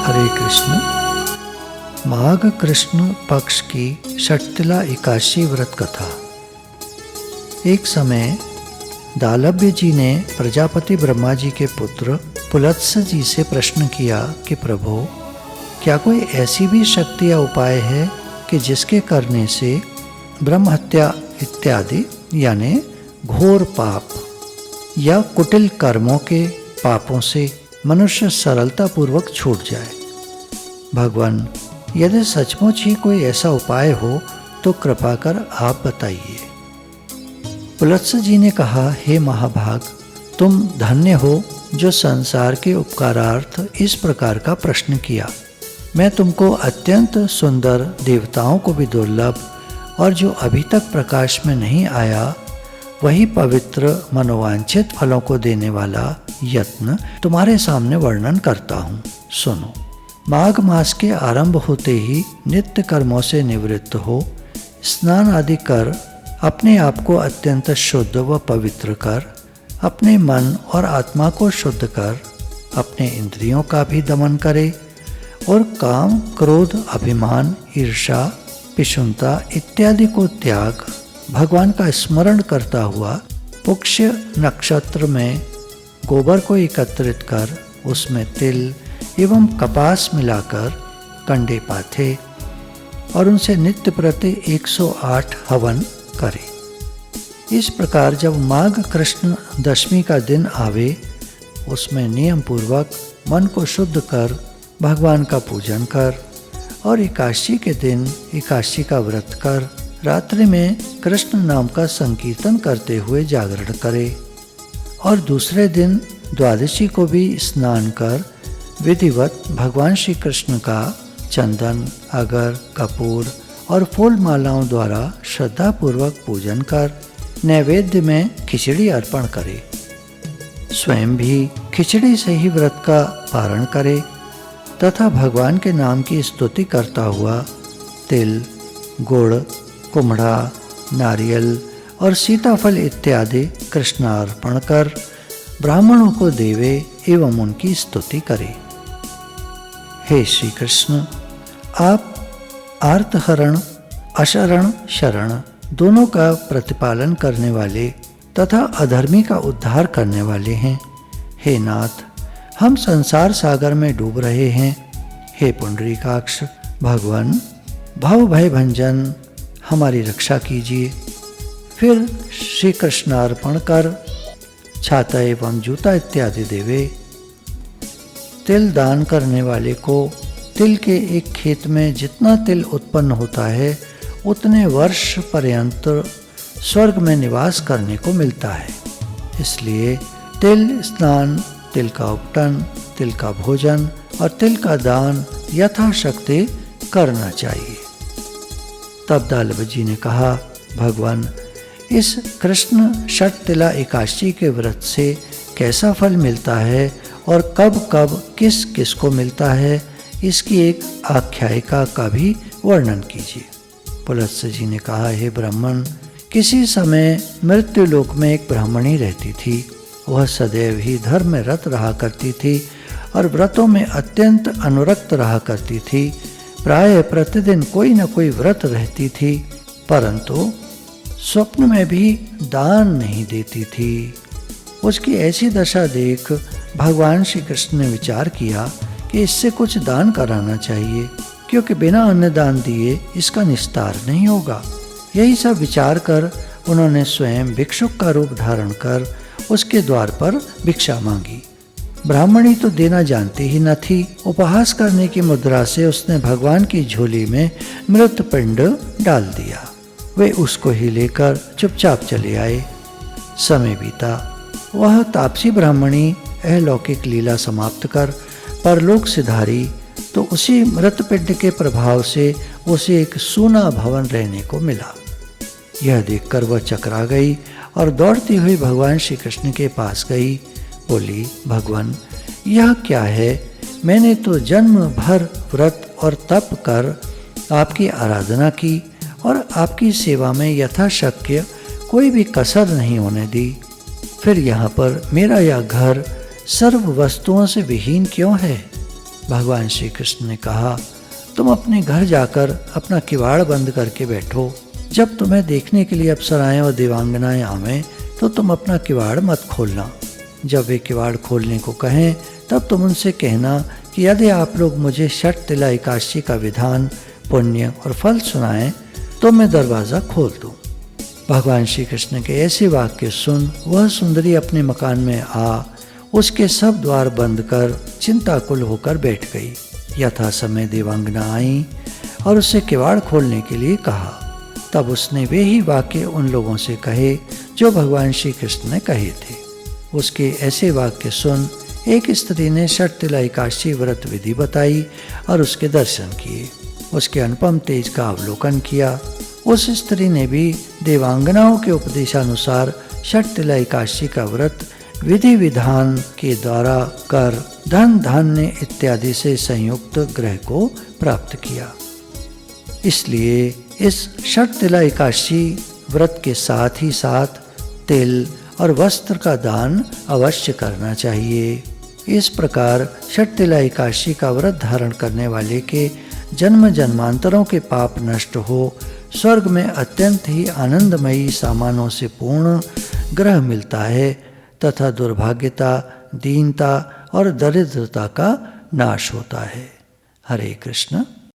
हरे कृष्ण। माघ कृष्ण पक्ष की षटतिला एकादशी व्रत कथा। एक समय दालभ्य जी ने प्रजापति ब्रह्मा जी के पुत्र पुलत्स्य जी से प्रश्न किया कि प्रभु, क्या कोई ऐसी भी शक्ति या उपाय है कि जिसके करने से ब्रह्म हत्या इत्यादि यानी घोर पाप या कुटिल कर्मों के पापों से मनुष्य सरलता पूर्वक छूट जाए। भगवान, यदि सचमुच ही कोई ऐसा उपाय हो तो कृपा कर आप बताइए। पुलत्स्य जी ने कहा, हे महाभाग, तुम धन्य हो जो संसार के उपकारार्थ इस प्रकार का प्रश्न किया। मैं तुमको अत्यंत सुंदर, देवताओं को भी दुर्लभ और जो अभी तक प्रकाश में नहीं आया वही पवित्र मनोवांछित फलों को देने वाला यत्न तुम्हारे सामने वर्णन करता हूँ। सुनो। माघ मास के आरंभ होते ही नित्य कर्मों से निवृत्त हो स्नान आदि कर अपने आप को अत्यंत शुद्ध व पवित्र कर, अपने मन और आत्मा को शुद्ध कर, अपने इंद्रियों का भी दमन करे और काम, क्रोध, अभिमान, ईर्ष्या, पिशुनता इत्यादि को त्याग भगवान का स्मरण करता हुआ पुष्य नक्षत्र में गोबर को एकत्रित कर उसमें तिल एवं कपास मिलाकर कंडे पाथे और उनसे नित्य प्रति 108 हवन करे। इस प्रकार जब माघ कृष्ण दशमी का दिन आवे उसमें नियम पूर्वक मन को शुद्ध कर भगवान का पूजन कर और एकादशी के दिन एकादशी का व्रत कर रात्रि में कृष्ण नाम का संकीर्तन करते हुए जागरण करे और दूसरे दिन द्वादशी को भी स्नान कर विधिवत भगवान श्री कृष्ण का चंदन, अगर, कपूर और फूल मालाओं द्वारा श्रद्धापूर्वक पूजन कर नैवेद्य में खिचड़ी अर्पण करे। स्वयं भी खिचड़ी से ही व्रत का पारण करे तथा भगवान के नाम की स्तुति करता हुआ तिल, गुड़, कुम्हड़ा, नारियल और सीताफल इत्यादि कृष्णार्पण कर ब्राह्मणों को देवे एवं उनकी स्तुति करे। हे श्री कृष्ण, आप आर्तहरण, अशरण, शरण दोनों का प्रतिपालन करने वाले तथा अधर्मी का उद्धार करने वाले हैं। हे नाथ, हम संसार सागर में डूब रहे हैं। हे पुंडरीकाक्ष, भगवान, भव भय भंजन हमारी रक्षा कीजिए। फिर श्री कृष्णार्पण कर छाता एवं जूता इत्यादि देवे। तिल दान करने वाले को तिल के एक खेत में जितना तिल उत्पन्न होता है उतने वर्ष पर्यंत स्वर्ग में निवास करने को मिलता है। इसलिए तिल स्नान, तिल का उपटन, तिल का भोजन और तिल का दान यथाशक्ति करना चाहिए। तब दालभ्य जी ने कहा, भगवान, इस कृष्ण षटतिला एकादशी के व्रत से कैसा फल मिलता है और कब कब किस किस को मिलता है, इसकी एक आख्यायिका का भी वर्णन कीजिए। पुलत्स्य जी ने कहा, हे ब्राह्मण, किसी समय मृत्यु लोक में एक ब्राह्मणी रहती थी। वह सदैव ही धर्म में रत रहा करती थी और व्रतों में अत्यंत अनुरक्त रहा करती थी। प्रायः प्रतिदिन कोई न कोई व्रत रहती थी, परंतु स्वप्न में भी दान नहीं देती थी। उसकी ऐसी दशा देख भगवान श्री कृष्ण ने विचार किया कि इससे कुछ दान कराना चाहिए, क्योंकि बिना अन्न दान दिए इसका निस्तार नहीं होगा। यही सब विचार कर उन्होंने स्वयं भिक्षुक का रूप धारण कर उसके द्वार पर भिक्षा मांगी। ब्राह्मणी तो देना जानती ही न थी। उपहास करने की मुद्रा से उसने भगवान की झोली में मृत पिंड डाल दिया। वे उसको ही लेकर चुपचाप चले आए। समय बीता। वह तापसी ब्राह्मणी अलौकिक लीला समाप्त कर परलोक सिधारी तो उसी मृत पिंड के प्रभाव से उसे एक सूना भवन रहने को मिला। यह देखकर वह चकरा गई और दौड़ती हुई भगवान श्री कृष्ण के पास गई। बोली, भगवान, यह क्या है? मैंने तो जन्म भर व्रत और तप कर आपकी आराधना की और आपकी सेवा में यथाशक्य कोई भी कसर नहीं होने दी। फिर यहाँ पर मेरा यह घर सर्व वस्तुओं से विहीन क्यों है? भगवान श्री कृष्ण ने कहा, तुम अपने घर जाकर अपना किवाड़ बंद करके बैठो। जब तुम्हें देखने के लिए अप्सराएं और देवांगनाएं आवें तो तुम अपना किवाड़ मत खोलना। जब वे किवाड़ खोलने को कहें तब तुम उनसे कहना कि यदि आप लोग मुझे षटतिला एकादशी का विधान, पुण्य और फल सुनाएं तो मैं दरवाज़ा खोल दूं। भगवान श्री कृष्ण के ऐसे वाक्य सुन वह सुंदरी अपने मकान में आ उसके सब द्वार बंद कर चिंताकुल होकर बैठ गई। यथा समय देवांगना आई और उससे किवाड़ खोलने के लिए कहा। तब उसने वे ही वाक्य उन लोगों से कहे जो भगवान श्री कृष्ण ने कहे थे। उसके ऐसे वाक्य सुन एक स्त्री ने षटतिला एकादशी व्रत विधि बताई और उसके दर्शन किए। उसके अनुपम तेज का अवलोकन किया। उस स्त्री ने भी देवांगनाओं के उपदेशानुसार षटतिला एकादशी का व्रत विधि विधान के द्वारा कर धन धान्य इत्यादि से संयुक्त ग्रह को प्राप्त किया। इसलिए इस षटतिला एकादशी व्रत के साथ ही साथ तिल और वस्त्र का दान अवश्य करना चाहिए। इस प्रकार षटतिला एकादशी का व्रत धारण करने वाले के जन्म जन्मांतरों के पाप नष्ट हो, स्वर्ग में अत्यंत ही आनंदमयी सामानों से पूर्ण ग्रह मिलता है तथा दुर्भाग्यता, दीनता और दरिद्रता का नाश होता है। हरे कृष्ण।